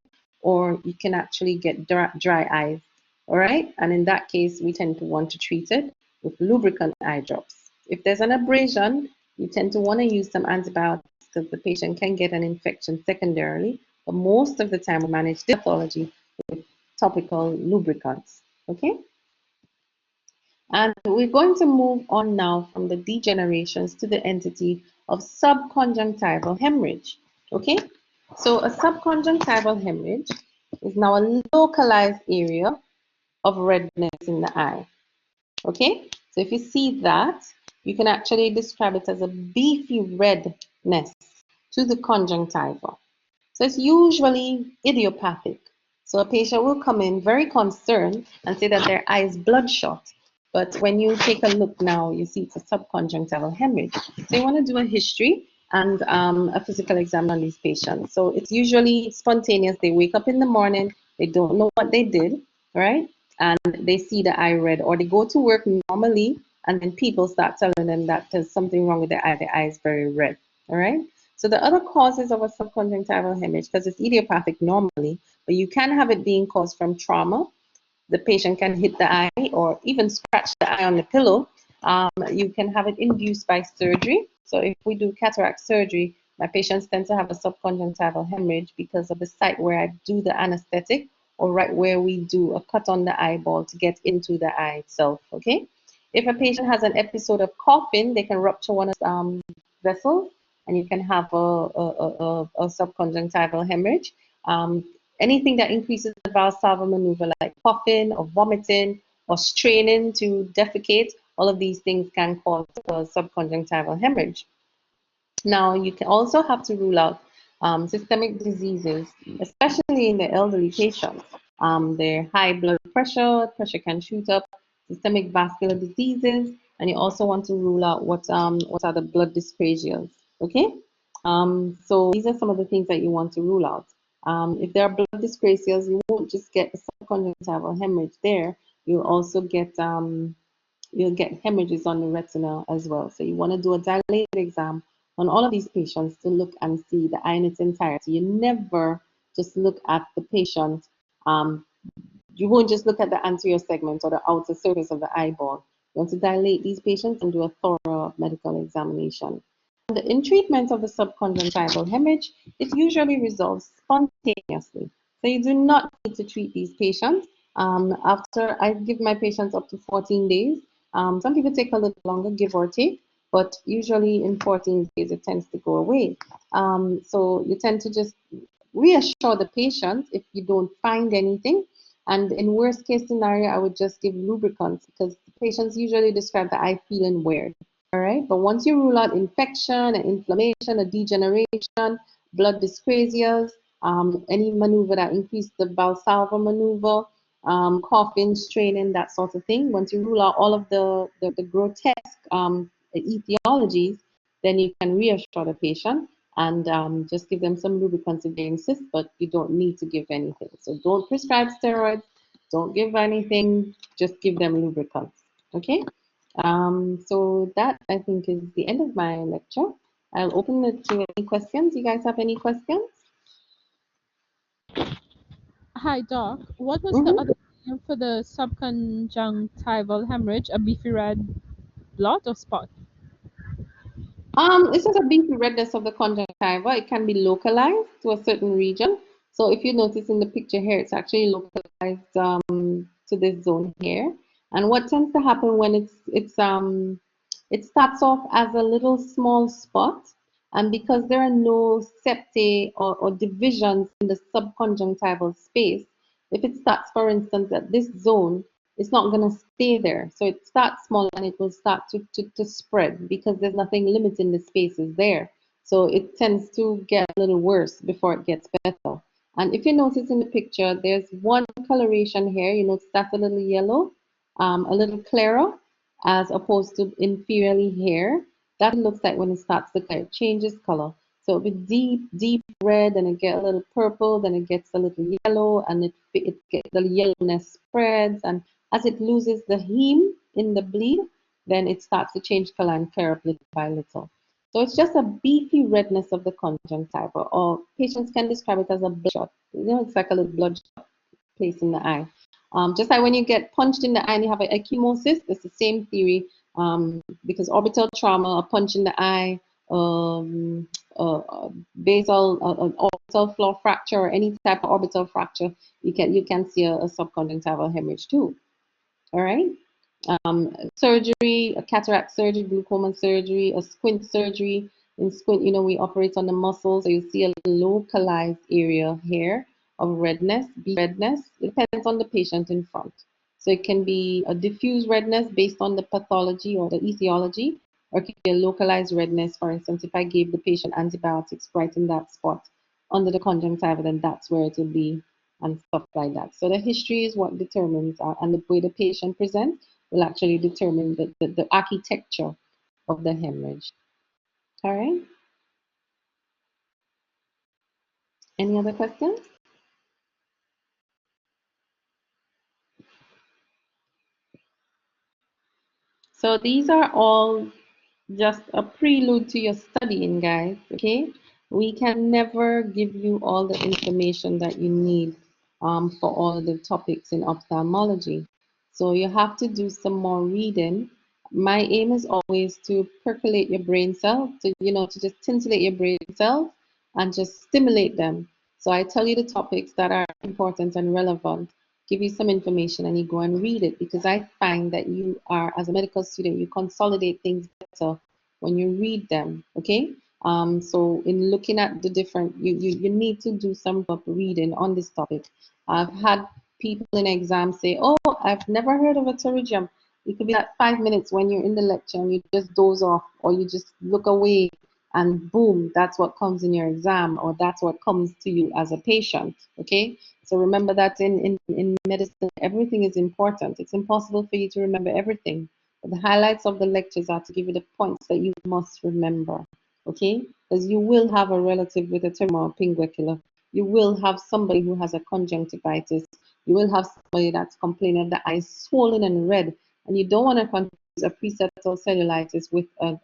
or you can actually get dry eyes, all right? And in that case, we tend to want to treat it with lubricant eye drops. If there's an abrasion, you tend to want to use some antibiotics because the patient can get an infection secondarily, but most of the time we manage the pathology with topical lubricants, okay? And we're going to move on now from the degenerations to the entity of subconjunctival hemorrhage. Okay, so a subconjunctival hemorrhage is now a localized area of redness in the eye. Okay, so if you see that, you can actually describe it as a beefy redness to the conjunctiva. So it's usually idiopathic. So a patient will come in very concerned and say that their eye is bloodshot. But when you take a look now, you see it's a subconjunctival hemorrhage. So you want to do a history and a physical exam on these patients. So it's usually spontaneous. They wake up in the morning, they don't know what they did, right? And they see the eye red, or they go to work normally, and then people start telling them that there's something wrong with their eye is very red, all right? So the other causes of a subconjunctival hemorrhage, because it's idiopathic normally, but you can have it being caused from trauma. The patient can hit the eye or even scratch the eye on the pillow. You can have it induced by surgery. So if we do cataract surgery, my patients tend to have a subconjunctival hemorrhage because of the site where I do the anesthetic, or right where we do a cut on the eyeball to get into the eye itself, okay? If a patient has an episode of coughing, they can rupture one of the vessels, and you can have a subconjunctival hemorrhage. Anything that increases the Valsalva maneuver, like puffing or vomiting or straining to defecate, all of these things can cause a subconjunctival hemorrhage. Now, you can also have to rule out systemic diseases, especially in the elderly patients. Their high blood pressure, pressure can shoot up, systemic vascular diseases, and you also want to rule out what are the blood dyscrasias. Okay, so these are some of the things that you want to rule out. If there are blood dyscrasias, you won't just get the subconjunctival hemorrhage there. You'll also get you'll get hemorrhages on the retina as well. So you want to do a dilated exam on all of these patients to look and see the eye in its entirety. You never just look at the patient. You won't just look at the anterior segment or the outer surface of the eyeball. You want to dilate these patients and do a thorough medical examination. In treatment of the subconjunctival hemorrhage, it usually resolves spontaneously. So you do not need to treat these patients. After I give my patients up to 14 days. Some people take a little longer, give or take, but usually in 14 days it tends to go away. So you tend to just reassure the patient if you don't find anything. And in worst case scenario, I would just give lubricants because patients usually describe the eye feeling weird. All right, but once you rule out infection, and inflammation, a degeneration, blood dyscrasias, any maneuver that increases the Valsalva maneuver, coughing, straining, that sort of thing. Once you rule out all of the grotesque etiologies, then you can reassure the patient and just give them some lubricants if they insist, but you don't need to give anything. So don't prescribe steroids, don't give anything, just give them lubricants, okay? So that I think is the end of my lecture. I'll open it to any questions. You guys have any questions? Hi, Doc. What was the Mm-hmm. other name for the subconjunctival hemorrhage? A beefy red blot or spot? It's just a beefy redness of the conjunctiva. It can be localized to a certain region. So if you notice in the picture here, it's actually localized to this zone here. And what tends to happen when it starts off as a little small spot, and because there are no septae or divisions in the subconjunctival space, if it starts, for instance, at this zone, it's not going to stay there. So it starts small and it will start to spread because there's nothing limiting the spaces there. So it tends to get a little worse before it gets better. And if you notice in the picture, there's one coloration here. You notice that's a little yellow, a little clearer, as opposed to inferiorly here. That looks like when it starts to color, it changes color. So with deep red, then it gets a little purple, then it gets a little yellow, and the yellowness spreads. And as it loses the heme in the bleed, then it starts to change color and clear up little by little. So it's just a beefy redness of the conjunctiva, or patients can describe it as a bloodshot. You know, it's like a little bloodshot place in the eye. Just like when you get punched in the eye and you have a ecchymosis, it's the same theory because orbital trauma, a punch in the eye, basal orbital floor fracture, or any type of orbital fracture, you can see a subconjunctival hemorrhage too. All right. Surgery, a cataract surgery, glaucoma surgery, a squint surgery. In squint, you know, we operate on the muscles, so you see a localized area here of redness, redness. It depends on the patient in front. So it can be a diffuse redness based on the pathology or the etiology, or it can be a localized redness. For instance, if I gave the patient antibiotics right in that spot under the conjunctiva, then that's where it will be and stuff like that. So the history is what determines, and the way the patient presents will actually determine the architecture of the hemorrhage. All right. Any other questions? So these are all just a prelude to your studying, guys, okay? We can never give you all the information that you need for all the topics in ophthalmology. So you have to do some more reading. My aim is always to percolate your brain cells, to just titillate your brain cells and just stimulate them. So I tell you the topics that are important and relevant, give you some information, and you go and read it, because I find that you are, as a medical student, you consolidate things better when you read them, okay? So in looking at the different, you need to do some reading on this topic. I've had people in exams say, oh, I've never heard of a pterygium. It could be like 5 minutes when you're in the lecture and you just doze off, or you just look away and boom, that's what comes in your exam, or that's what comes to you as a patient. Okay, so remember that in medicine, everything is important. It's impossible for you to remember everything, but the highlights of the lectures are to give you the points that you must remember. Okay, because you will have a relative with a tumor or pinguicular. You will have somebody who has a conjunctivitis. You will have somebody that's complaining that the eye is swollen and red, and you don't want to confuse a preseptal cellulitis with an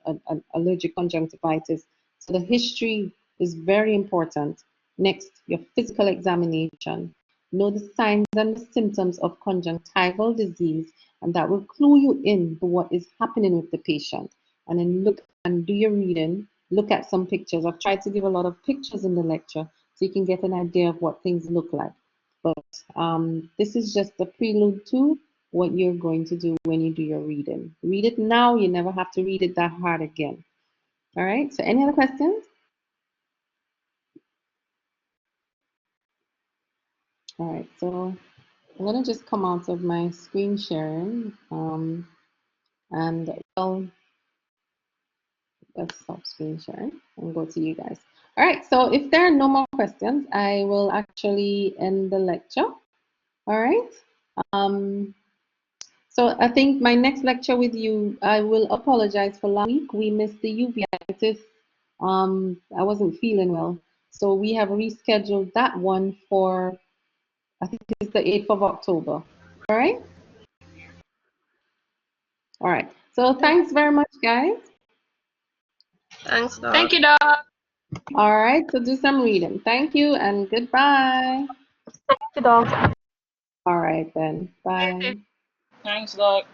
allergic conjunctivitis. So the history is very important. Next, your physical examination. Know the signs and the symptoms of conjunctival disease, and that will clue you in to what is happening with the patient. And then look and do your reading. Look at some pictures. I've tried to give a lot of pictures in the lecture so you can get an idea of what things look like. But this is just the prelude to what you're going to do when you do your reading. Read it now, you never have to read it that hard again. All right, so any other questions? All right, so I'm gonna just come out of my screen sharing and well, let's stop screen sharing and go to you guys. All right, so if there are no more questions, I will actually end the lecture. All right. So I think my next lecture with you, I will apologize for last week. We missed the uveitis. I wasn't feeling well. So we have rescheduled that one for, I think it's the 8th of October. All right? All right. So thanks very much, guys. Thanks, Doc. Thank you, Doc. All right. So do some reading. Thank you and goodbye. Thank you, Doc. All right then. Bye. Thanks, Doc.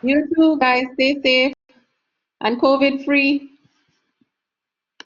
You too, guys. Stay safe and COVID free.